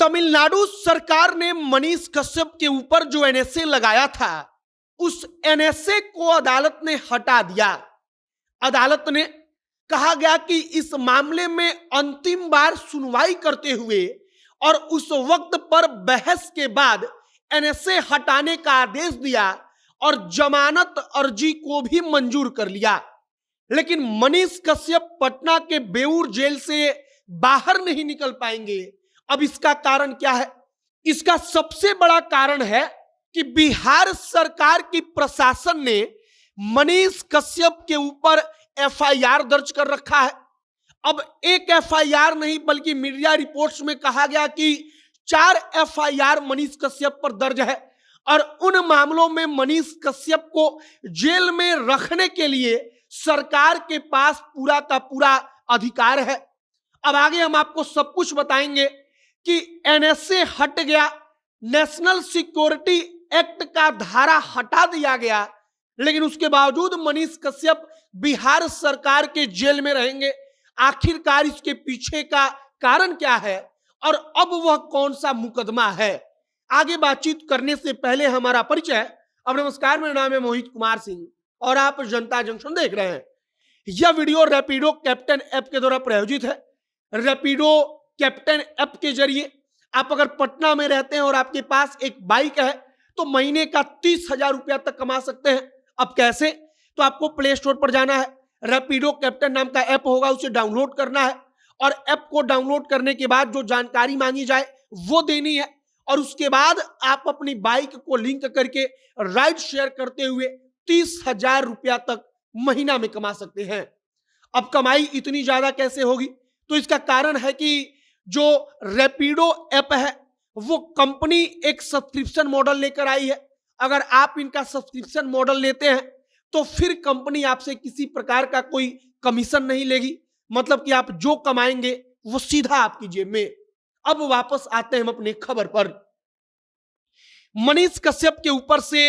तमिलनाडु सरकार ने मनीष कश्यप के ऊपर जो एनएसए लगाया था, उस एनएसए को अदालत ने हटा दिया। अदालत ने कहा गया कि इस मामले में अंतिम बार सुनवाई करते हुए और उस वक्त पर बहस के बाद एनएसए हटाने का आदेश दिया और जमानत अर्जी को भी मंजूर कर लिया। लेकिन मनीष कश्यप पटना के बेऊर जेल से बाहर नहीं निकल पाएंगे। अब इसका कारण क्या है? इसका सबसे बड़ा कारण है कि बिहार सरकार की प्रशासन ने मनीष कश्यप के ऊपर एफआईआर दर्ज कर रखा है। अब एक एफआईआर नहीं बल्कि मीडिया रिपोर्ट्स में कहा गया कि 4 एफआईआर मनीष कश्यप पर दर्ज है और उन मामलों में मनीष कश्यप को जेल में रखने के लिए सरकार के पास पूरा का पूरा अधिकार है। अब आगे हम आपको सब कुछ बताएंगे कि एनएसए हट गया, नेशनल सिक्योरिटी एक्ट का धारा हटा दिया गया, लेकिन उसके बावजूद मनीष कश्यप बिहार सरकार के जेल में रहेंगे। आखिरकार इसके पीछे का कारण क्या है और अब वह कौन सा मुकदमा है? आगे बातचीत करने से पहले हमारा परिचय। अब नमस्कार, मेरा नाम है मोहित कुमार सिंह और आप जनता जंक्शन देख रहे हैं। यह वीडियो रैपिडो कैप्टन ऐप के द्वारा प्रायोजित है। रैपिडो कैप्टन ऐप के जरिए आप अगर पटना में रहते हैं और आपके पास एक बाइक है तो महीने का 30,000 रुपया तक कमा सकते हैं। अब कैसे? तो आपको प्ले स्टोर पर जाना है, रैपिडो कैप्टन नाम का ऐप होगा, उसे डाउनलोड करना है और ऐप को डाउनलोड करने के बाद जो जानकारी मांगी जाए वो देनी है और उसके बाद आप अपनी बाइक को लिंक करके राइड शेयर करते हुए 30,000 रुपया तक महीना में कमा सकते हैं। अब कमाई इतनी ज्यादा कैसे होगी? तो इसका कारण है कि जो रैपिडो ऐप है वो कंपनी एक सब्सक्रिप्शन मॉडल लेकर आई है। अगर आप इनका सब्सक्रिप्शन मॉडल लेते हैं तो फिर कंपनी आपसे किसी प्रकार का कोई कमीशन नहीं लेगी, मतलब कि आप जो कमाएंगे वो सीधा आपकी जेब में। अब वापस आते हैं हम अपने खबर पर। मनीष कश्यप के ऊपर से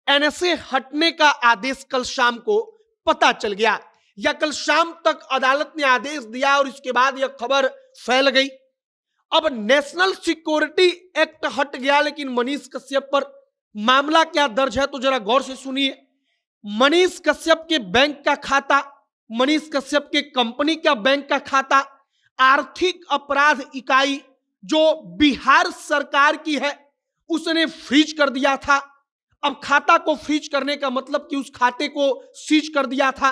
एनएसए हटने का आदेश कल शाम को पता चल गया, या कल शाम तक अदालत ने आदेश दिया और इसके बाद यह खबर फैल गई। अब नेशनल सिक्योरिटी एक्ट हट गया, लेकिन मनीष कश्यप पर मामला क्या दर्ज है तो जरा गौर से सुनिए। मनीष कश्यप के बैंक का खाता, मनीष कश्यप के कंपनी का बैंक का खाता आर्थिक अपराध इकाई जो बिहार सरकार की है उसने फ्रीज कर दिया था। अब खाता को फ्रीज करने का मतलब कि उस खाते को सीज कर दिया था।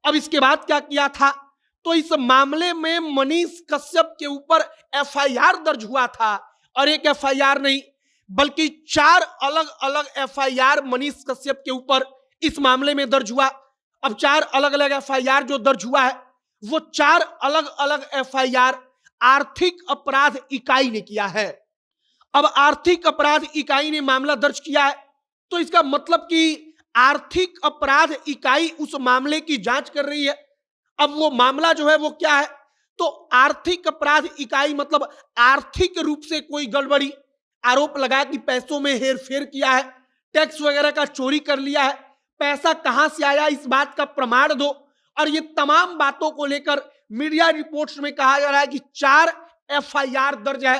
अब इसके बाद क्या किया था? तो इस मामले में मनीष कश्यप के ऊपर एफआईआर दर्ज हुआ था और एक एफआईआर नहीं बल्कि 4 अलग अलग एफआईआर मनीष कश्यप के ऊपर इस मामले में दर्ज हुआ। अब 4 अलग अलग एफआईआर जो दर्ज हुआ है वो 4 अलग अलग एफआईआर आर्थिक अपराध इकाई ने किया है। अब आर्थिक अपराध इकाई ने मामला दर्ज किया है तो इसका मतलब कि आर्थिक अपराध इकाई उस मामले की जांच कर रही है। अब वो मामला जो है वो क्या है? तो आर्थिक अपराध इकाई मतलब आर्थिक रूप से कोई गड़बड़ी, आरोप लगा कि पैसों में हेरफेर किया है, टैक्स वगैरह का चोरी कर लिया है, पैसा कहां से आया इस बात का प्रमाण दो। और ये तमाम बातों को लेकर मीडिया रिपोर्ट्स में कहा जा रहा है कि 4 एफआईआर दर्ज है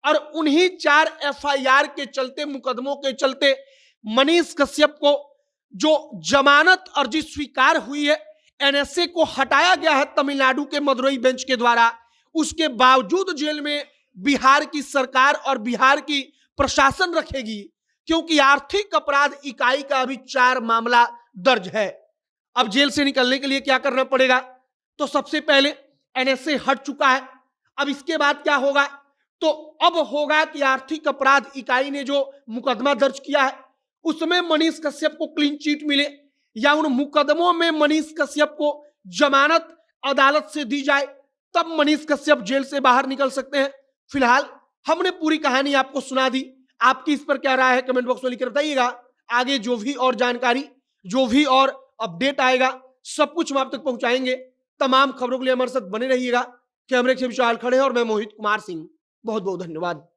और उन्हीं 4 एफआईआर के चलते, मुकदमों के चलते मनीष कश्यप को जो जमानत अर्जी स्वीकार हुई है, एनएसए को हटाया गया है तमिलनाडु के मदुरई बेंच के द्वारा। उसके बावजूद जेल में बिहार की सरकार और बिहार की प्रशासन रखेगी क्योंकि आर्थिक अपराध इकाई का अभी 4 मामला दर्ज है। अब जेल से निकलने के लिए क्या करना पड़ेगा? तो सबसे पहले एनएसए हट चुका है। अब इसके बाद क्या होगा? तो अब होगा कि आर्थिक अपराध इकाई ने जो मुकदमा दर्ज किया है उसमें मनीष कश्यप को क्लीन चिट मिले या उन मुकदमों में मनीष कश्यप को जमानत अदालत से दी जाए, तब मनीष कश्यप जेल से बाहर निकल सकते हैं। फिलहाल हमने पूरी कहानी आपको सुना दी। आपकी इस पर क्या राय है कमेंट बॉक्स में लिखकर बताइएगा। आगे जो भी और जानकारी, जो भी और अपडेट आएगा सब कुछ हम आप तक पहुंचाएंगे। तमाम खबरों के लिए हमारे साथ बने रहिएगा। कैमरे के विशाल खड़े हैं और मैं मोहित कुमार सिंह। बहुत बहुत धन्यवाद।